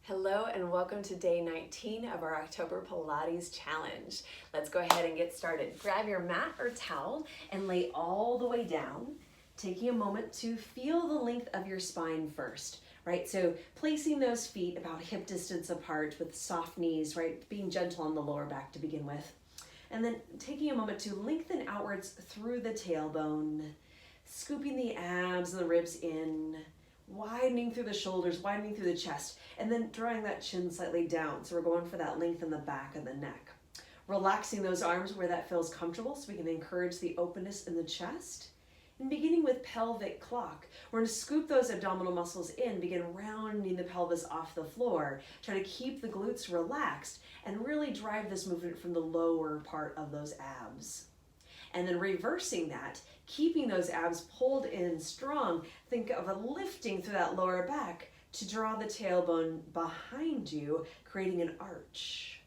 Hello and welcome to day 19 of our October Pilates Challenge. Let's go ahead and get started. Grab your mat or towel and lay all the way down, taking a moment to feel the length of your spine first, right? So placing those feet about hip distance apart with soft knees, right? Being gentle on the lower back to begin with. And then taking a moment to lengthen outwards through the tailbone, scooping the abs and the ribs in, widening through the shoulders, widening through the chest, and then drawing that chin slightly down. So we're going for that length in the back of the neck. Relaxing those arms where that feels comfortable so we can encourage the openness in the chest. And beginning with pelvic clock, we're going to scoop those abdominal muscles in, begin rounding the pelvis off the floor, try to keep the glutes relaxed, and really drive this movement from the lower part of those abs. And then reversing that, keeping those abs pulled in strong. Think of a lifting through that lower back to draw the tailbone behind you, creating an arch.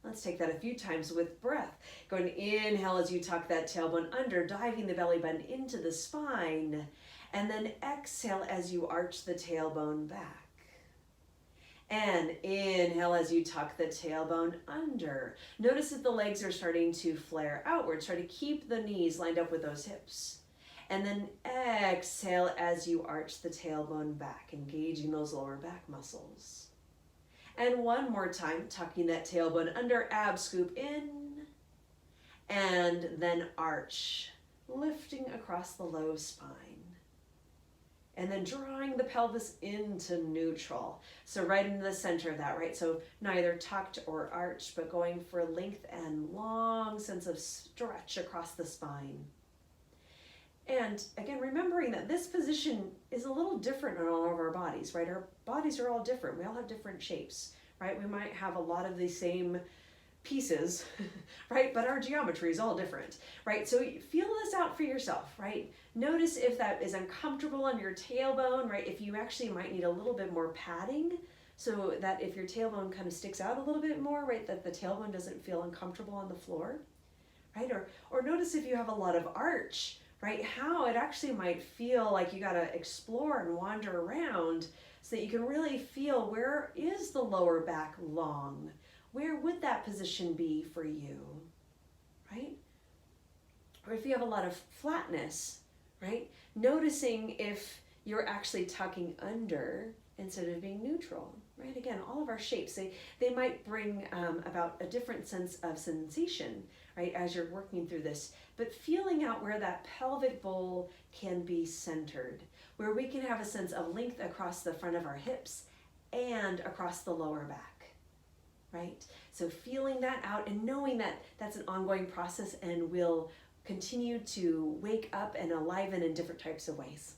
Let's take that a few times with breath. Go and inhale as you tuck that tailbone under, diving the belly button into the spine. And then exhale as you arch the tailbone back. And inhale as you tuck the tailbone under. Notice that the legs are starting to flare outwards. Try to keep the knees lined up with those hips. And then exhale as you arch the tailbone back, engaging those lower back muscles. And one more time, tucking that tailbone under, ab scoop in, and then arch, lifting across the low spine. And then drawing the pelvis into neutral. So right into the center of that, right? So neither tucked or arched, but going for length and long sense of stretch across the spine. And again, remembering that this position is a little different in all of our bodies, right? Our bodies are all different. We all have different shapes, right? We might have a lot of the same pieces, right? But our geometry is all different, right? So feel this out for yourself, right? Notice if that is uncomfortable on your tailbone, right? If you actually might need a little bit more padding so that if your tailbone kind of sticks out a little bit more, right? That the tailbone doesn't feel uncomfortable on the floor, right? Or notice if you have a lot of arch, right? How it actually might feel like you got to explore and wander around so that you can really feel where is the lower back long? Where would that position be for you, right? Or if you have a lot of flatness, right? Noticing if you're actually tucking under instead of being neutral, right? Again, all of our shapes, they might bring about a different sense of sensation, right? As you're working through this, but feeling out where that pelvic bowl can be centered, where we can have a sense of length across the front of our hips and across the lower back. Right? So feeling that out and knowing that that's an ongoing process and will continue to wake up and enliven in different types of ways.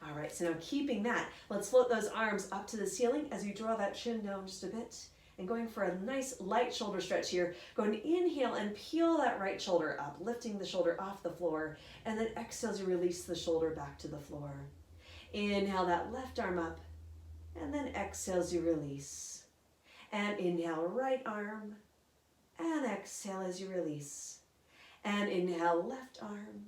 All right, so now keeping that, let's float those arms up to the ceiling as you draw that chin down just a bit and going for a nice light shoulder stretch here. Going to inhale and peel that right shoulder up, lifting the shoulder off the floor, and then exhale as you release the shoulder back to the floor. Inhale that left arm up, and then exhale as you release. And inhale, right arm, and exhale as you release. And inhale, left arm,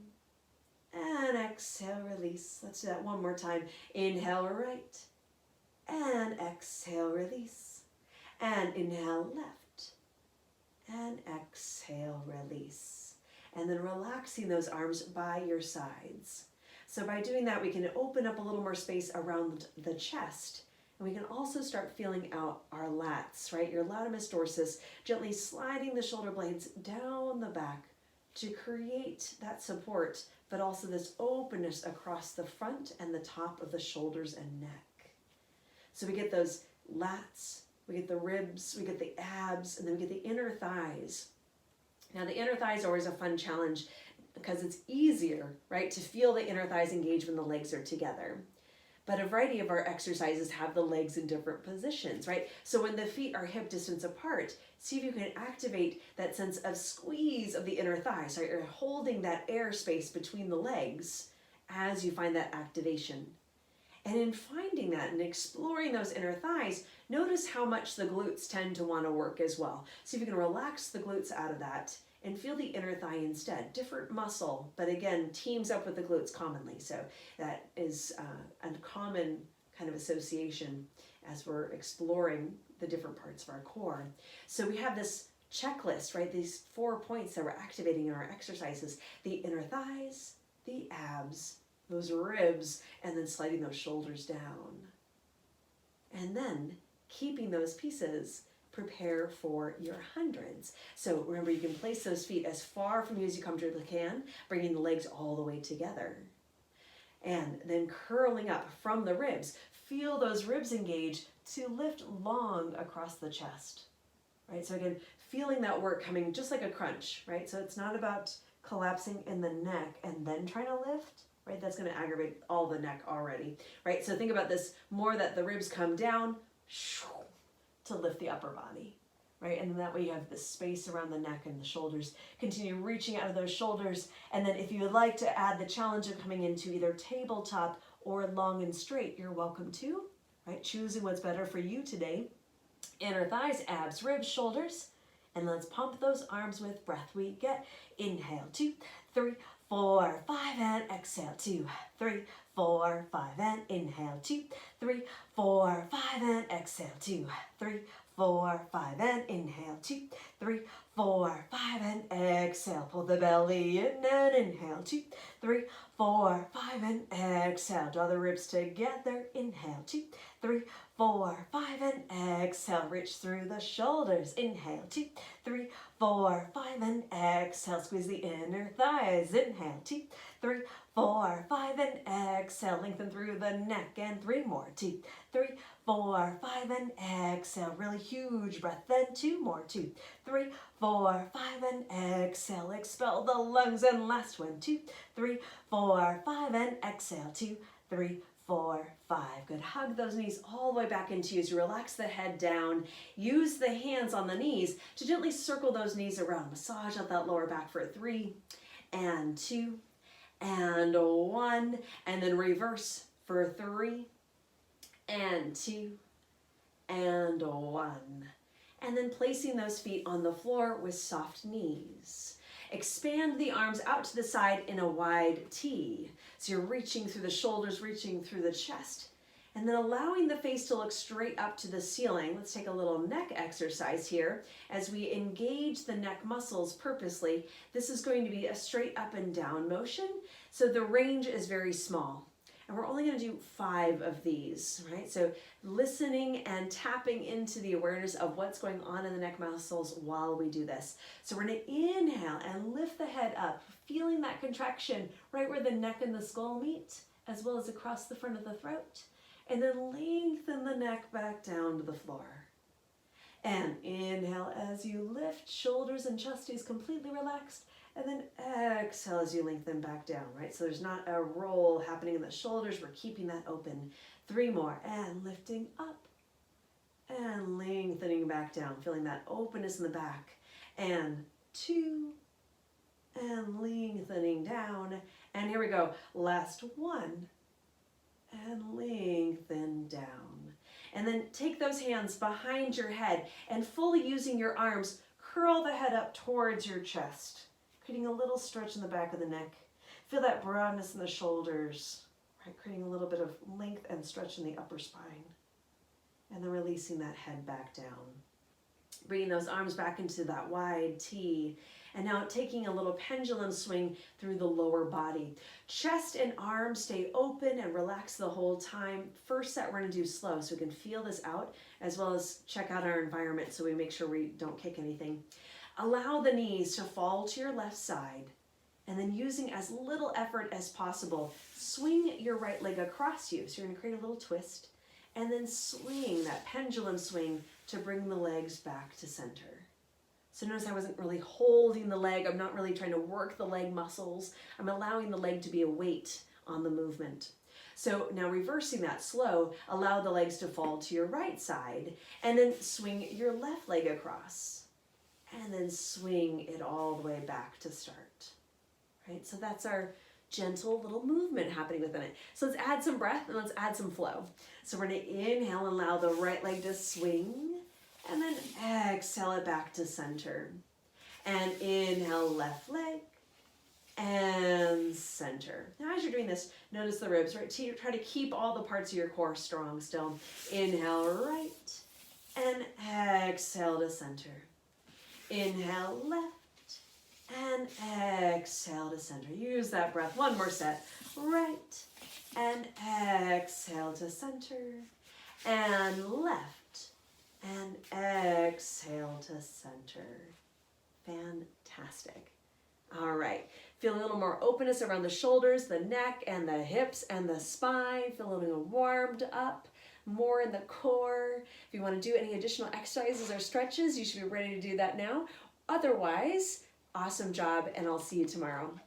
and exhale, release. Let's do that one more time. Inhale, right, and exhale, release. And inhale, left, and exhale, release. And then relaxing those arms by your sides. So by doing that, we can open up a little more space around the chest. And we can also start feeling out our lats, right? Your latissimus dorsus, gently sliding the shoulder blades down the back to create that support, but also this openness across the front and the top of the shoulders and neck. So we get those lats, we get the ribs, we get the abs, and then we get the inner thighs. Now the inner thighs are always a fun challenge because it's easier, right, to feel the inner thighs engage when the legs are together. But a variety of our exercises have the legs in different positions, right? So when the feet are hip distance apart, see if you can activate that sense of squeeze of the inner thighs, right? You're holding that air space between the legs as you find that activation. And in finding that and exploring those inner thighs, notice how much the glutes tend to want to work as well. See if you can relax the glutes out of that and feel the inner thigh instead. Different muscle, but again, teams up with the glutes commonly. So that is a common kind of association as we're exploring the different parts of our core. So we have this checklist, right? These 4 points that we're activating in our exercises: the inner thighs, the abs, those ribs, and then sliding those shoulders down. And then keeping those pieces, prepare for your hundreds. So remember, you can place those feet as far from you as you comfortably can, bringing the legs all the way together. And then curling up from the ribs. Feel those ribs engage to lift long across the chest, right? So again, feeling that work coming just like a crunch, right? So it's not about collapsing in the neck and then trying to lift, right? That's going to aggravate all the neck already, right? So think about this more that the ribs come down to lift the upper body, right? And then that way you have this space around the neck and the shoulders. Continue reaching out of those shoulders. And then if you would like to add the challenge of coming into either tabletop or long and straight, you're welcome to, right? Choosing what's better for you today. Inner thighs, abs, ribs, shoulders. And let's pump those arms with breath. We get inhale, 2, 3, 4, 5, and exhale, 2, 3, 4, 5, and inhale, 2, 3, 4, 5, and exhale, 2, 3, 4, 5, and inhale, 2, 3, 4, 5, and exhale. Pull the belly in and inhale, 2, 3, 4, 5, and exhale. Draw the ribs together. Inhale, 2, 3, 4, 5, and exhale. Reach through the shoulders. Inhale, 2, 3, 4, 5, and exhale. Squeeze the inner thighs. Inhale, 2, 3, 4, 5, and exhale. Lengthen through the neck. And 3 more. 2, 3, 4, 5, and exhale. Really huge breath. Then 2 more. 2, 3, 4, 5, and exhale. Expel the lungs. And last one. 2, 3, 4, 5, and exhale. 2, 3, 4, 5. Good. Hug those knees all the way back into you as you relax the head down. Use the hands on the knees to gently circle those knees around. Massage out that lower back for 3 and 2 and 1. And then reverse for 3 and 2 and 1. And then placing those feet on the floor with soft knees. Expand the arms out to the side in a wide T. So you're reaching through the shoulders, reaching through the chest, and then allowing the face to look straight up to the ceiling. Let's take a little neck exercise here. As we engage the neck muscles purposely, this is going to be a straight up and down motion. So the range is very small. And we're only going to do 5 of these, right? So listening and tapping into the awareness of what's going on in the neck muscles while we do this. So we're going to inhale and lift the head up, feeling that contraction right where the neck and the skull meet, as well as across the front of the throat. And then lengthen the neck back down to the floor. And inhale as you lift, shoulders and chest stays completely relaxed. And then exhale as you lengthen back down, right? So there's not a roll happening in the shoulders. We're keeping that open. 3 more. And lifting up. And lengthening back down. Feeling that openness in the back. And 2. And lengthening down. And here we go. Last 1. And lengthen down. And then take those hands behind your head. And fully using your arms, curl the head up towards your chest. Creating a little stretch in the back of the neck. Feel that broadness in the shoulders, right? Creating a little bit of length and stretch in the upper spine. And then releasing that head back down. Bringing those arms back into that wide T. And now taking a little pendulum swing through the lower body. Chest and arms stay open and relax the whole time. First set we're going to do slow so we can feel this out, as well as check out our environment so we make sure we don't kick anything. Allow the knees to fall to your left side, and then using as little effort as possible, swing your right leg across you. So you're going to create a little twist, and then swing, that pendulum swing, to bring the legs back to center. So notice I wasn't really holding the leg. I'm not really trying to work the leg muscles. I'm allowing the leg to be a weight on the movement. So now reversing that slow, allow the legs to fall to your right side, and then swing your left leg across. And then swing it all the way back to start, right? So that's our gentle little movement happening within it. So let's add some breath and let's add some flow. So we're going to inhale and allow the right leg to swing, and then exhale it back to center. And inhale, left leg, and center. Now as you're doing this, notice the ribs, right? Try to keep all the parts of your core strong still. Inhale right, and exhale to center. Inhale left, and exhale to center. Use that breath. One more set. Right, and exhale to center. And left, and exhale to center. Fantastic. All right, feel a little more openness around the shoulders, the neck, and the hips, and the spine. Feel a little bit warmed up, more in the core. If you want to do any additional exercises or stretches, you should be ready to do that now. Otherwise, awesome job, and I'll see you tomorrow.